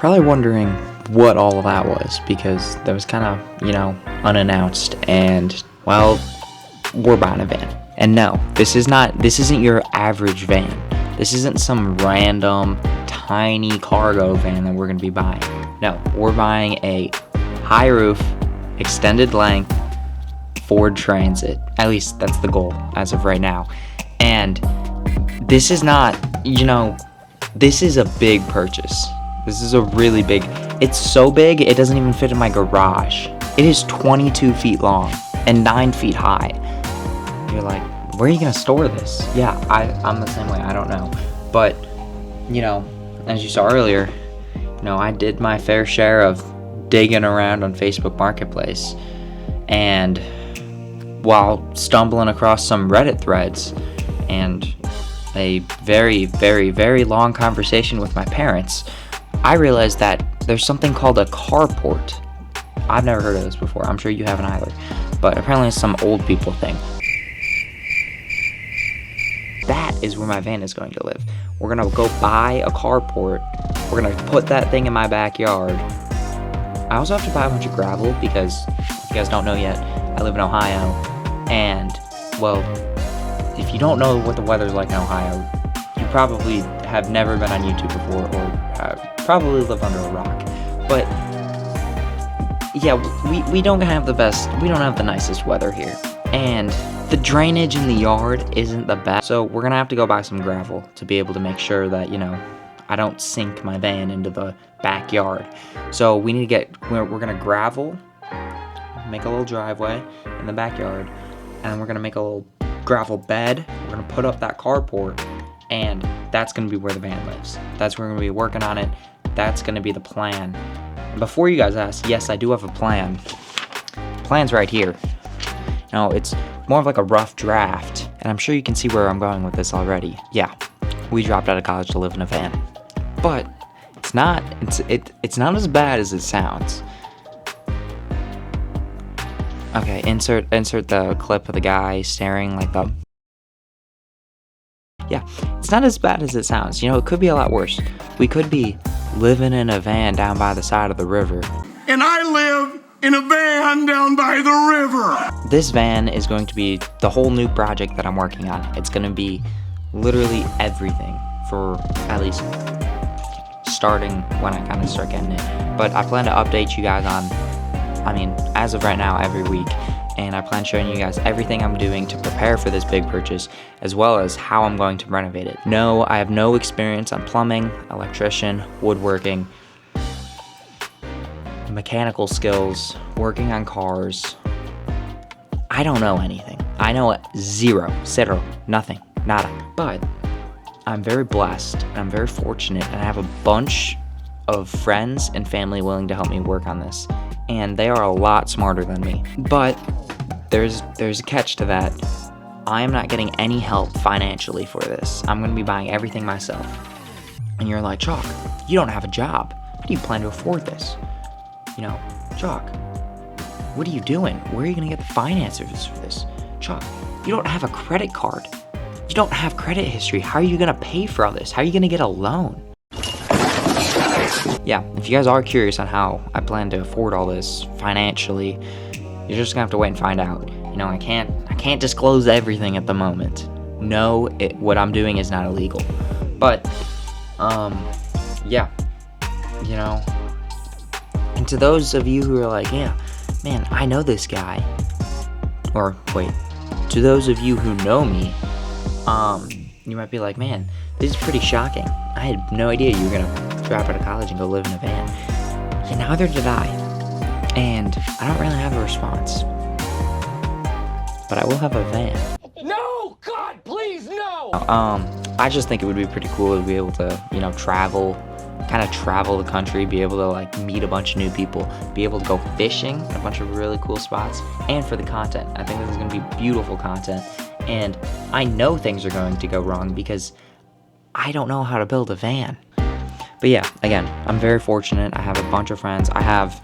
probably wondering what all of that was, because that was kind of, unannounced, and, well, we're buying a van. And no, this isn't your average van. This isn't some random, tiny cargo van that we're going to be buying. No, we're buying a high roof, extended length Ford Transit. At least that's the goal as of right now. And this is not, this is a big purchase. This is a really big, it's so big, it doesn't even fit in my garage. It is 22 feet long and 9 feet high. You're like, where are you gonna store this? Yeah, I'm the same way, I don't know. But, as you saw earlier, I did my fair share of digging around on Facebook Marketplace, and while stumbling across some Reddit threads and a very, very, very long conversation with my parents, I realized that there's something called a carport. I've never heard of this before. I'm sure you haven't either. But apparently it's some old people thing. That is where my van is going to live. We're going to go buy a carport. We're going to put that thing in my backyard. I also have to buy a bunch of gravel because, if you guys don't know yet, I live in Ohio. And, well, if you don't know what the weather's like in Ohio, you probably have never been on YouTube before, or probably live under a rock. But yeah, we don't have the nicest weather here, and the drainage in the yard isn't the best. So we're gonna have to go buy some gravel to be able to make sure that I don't sink my van into the backyard. So we need to we're gonna gravel, make a little driveway in the backyard, and we're gonna make a little gravel bed. We're gonna put up that carport, and that's gonna be where the van lives. That's where we're gonna be working on it. That's gonna be the plan. And before you guys ask, yes, I do have a plan. The plan's right here. It's more of like a rough draft, and I'm sure you can see where I'm going with this already. Yeah, we dropped out of college to live in a van, but it's not as bad as it sounds. Okay, insert the clip of the guy staring like the. Yeah, it's not as bad as it sounds. It could be a lot worse. We could be living in a van down by the side of the river. And I live in a van down by the river. This van is going to be the whole new project that I'm working on. It's going to be literally everything for at least starting when I kind of start getting it. But I plan to update you guys on, as of right now, every week. And I plan showing you guys everything I'm doing to prepare for this big purchase, as well as how I'm going to renovate it. No, I have no experience on plumbing, electrician, woodworking, mechanical skills, working on cars. I don't know anything. I know zero, nothing, nada. But I'm very blessed, and I'm very fortunate, and I have a bunch of friends and family willing to help me work on this. And they are a lot smarter than me. But there's a catch to that. I am not getting any help financially for this. I'm going to be buying everything myself. And you're like, Chalk, you don't have a job. How do you plan to afford this? Chalk, what are you doing? Where are you going to get the finances for this? Chalk, you don't have a credit card. You don't have credit history. How are you going to pay for all this? How are you going to get a loan? Yeah, if you guys are curious on how I plan to afford all this financially, you're just gonna have to wait and find out. I can't disclose everything at the moment. No, what I'm doing is not illegal. But, yeah, and to those of you who are like, yeah, man, I know this guy, or wait, to those of you who know me, you might be like, man, this is pretty shocking. I had no idea you were gonna drop out of college and go live in a van. Yeah, neither did I. And I don't really have a response. But I will have a van. No, God, please, no! I just think it would be pretty cool to be able to, travel the country, be able to, meet a bunch of new people, be able to go fishing in a bunch of really cool spots, and for the content. I think this is going to be beautiful content. And I know things are going to go wrong because I don't know how to build a van. But yeah, again, I'm very fortunate. I have a bunch of friends. I have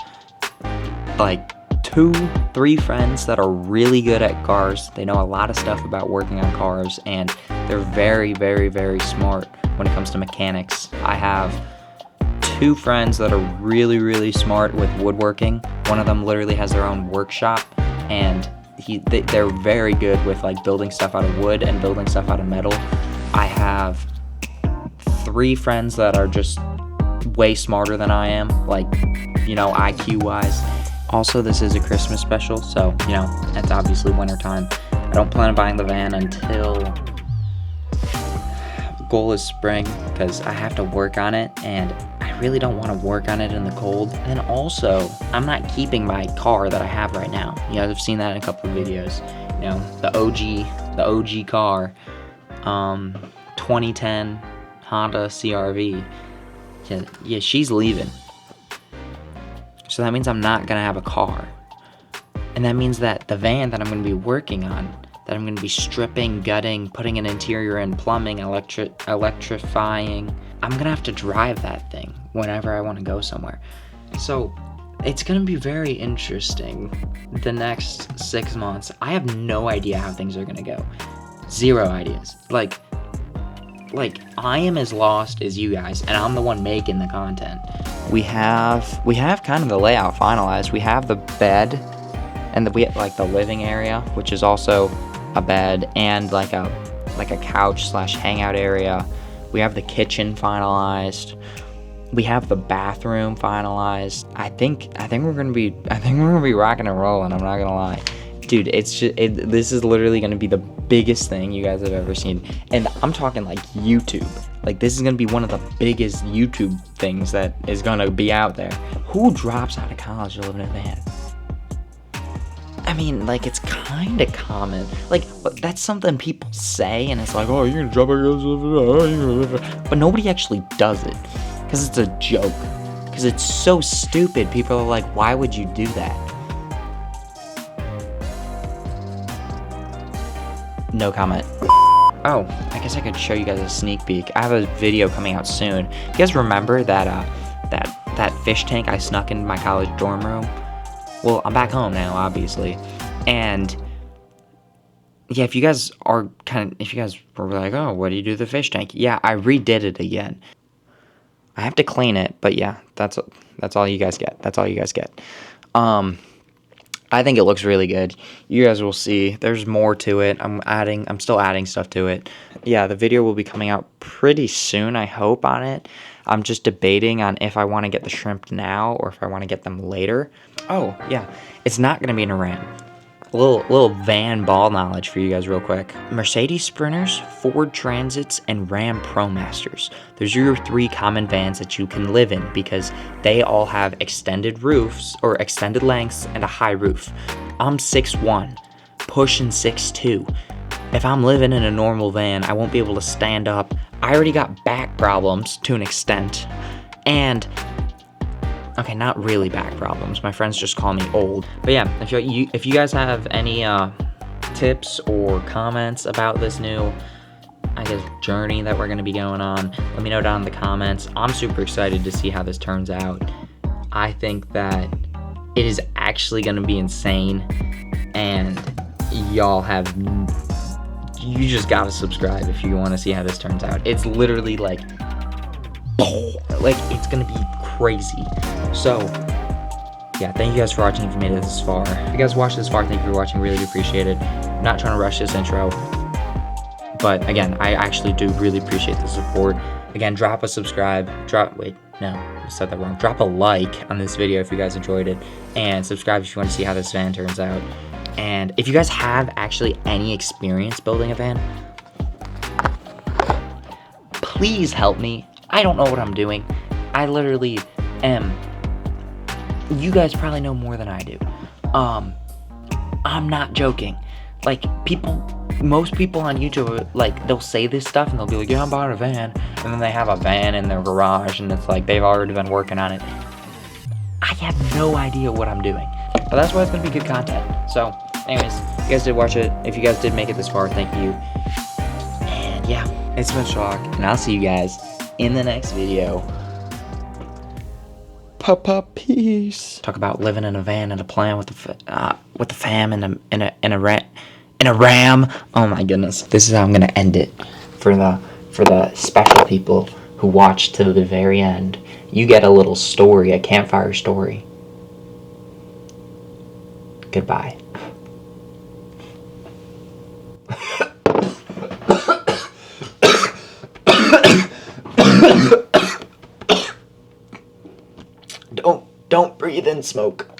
2-3 friends that are really good at cars. They know a lot of stuff about working on cars, and they're very, very, very smart when it comes to mechanics. I have 2 friends that are really, really smart with woodworking. One of them literally has their own workshop, and they're very good with like building stuff out of wood and building stuff out of metal. I have 3 friends that are just way smarter than I am, like, you know, IQ wise. Also, this is a Christmas special, so, you know, it's obviously wintertime. I don't plan on buying the van until goal is spring, because I have to work on it, and I really don't want to work on it in the cold. And also, I'm not keeping my car that I have right now. You guys have seen that in a couple of videos. You know, the OG car, 2010 Honda CR-V. Yeah, she's leaving. So that means I'm not gonna have a car. And that means that the van that I'm gonna be working on, that I'm gonna be stripping, gutting, putting an interior in, plumbing, electrifying, I'm gonna have to drive that thing whenever I wanna go somewhere. So it's gonna be very interesting the next 6 months. I have no idea how things are gonna go. 0 ideas. Like I am as lost as you guys, and I'm the one making the content. We have kind of the layout finalized. We have the bed, and we have like the living area, which is also a bed and like a couch / hangout area. We have the kitchen finalized. We have the bathroom finalized. I think we're gonna be rocking and rolling. I'm not gonna lie. Dude, this is literally going to be the biggest thing you guys have ever seen. And I'm talking like YouTube. Like, this is going to be one of the biggest YouTube things that is going to be out there. Who drops out of college to live in a van? I mean, like, it's kind of common. Like, that's something people say, and it's like, oh, you're going to drop out of college. But nobody actually does it. Because it's a joke. Because it's so stupid. People are like, why would you do that? No comment. Oh, I guess I could show you guys a sneak peek. I have a video coming out soon. You guys remember that fish tank I snuck into my college dorm room? Well, I'm back home now, obviously. And yeah, if you guys were like, oh, what do you do to the fish tank? Yeah, I redid it again. I have to clean it, but yeah, that's all you guys get. That's all you guys get. I think it looks really good. You guys will see. There's more to it. I'm still adding stuff to it. Yeah, the video will be coming out pretty soon, I hope, on it. I'm just debating on if I want to get the shrimp now or if I want to get them later. Oh, yeah. It's not going to be in a Ram. A little van ball knowledge for you guys real quick. Mercedes Sprinters, Ford Transits, and Ram ProMasters. Those are your 3 common vans that you can live in because they all have extended roofs or extended lengths and a high roof. I'm 6'1", pushing 6'2". If I'm living in a normal van, I won't be able to stand up. I already got back problems to an extent. And okay, not really back problems. My friends just call me old. But yeah, if you guys have any tips or comments about this new, I guess, journey that we're going to be going on, let me know down in the comments. I'm super excited to see how this turns out. I think that it is actually going to be insane, and you just got to subscribe if you want to see how this turns out. It's literally like it's going to be crazy. So, yeah, thank you guys for watching if you made it this far. If you guys watched this far, thank you for watching. Really appreciate it. I'm not trying to rush this intro, but again, I actually do really appreciate the support. Again, drop a subscribe. Drop a like on this video if you guys enjoyed it, and subscribe if you want to see how this van turns out. And if you guys have actually any experience building a van, please help me. I don't know what I'm doing. I literally am. You guys probably know more than I do. I'm not joking. Like, most people on YouTube, like, they'll say this stuff and they'll be like, yeah, I'm buying a van. And then they have a van in their garage and it's like they've already been working on it. I have no idea what I'm doing. But that's why it's going to be good content. So, anyways, if you guys did watch it, if you guys did make it this far, thank you. And yeah, it's been Shock, and I'll see you guys in the next video. Peace. Talk about living in a van and a plan with the fam in a Ram. Oh my goodness. This is how I'm gonna end it for the special people who watched to the very end, you get a little story, a campfire story. Goodbye. Don't breathe in smoke.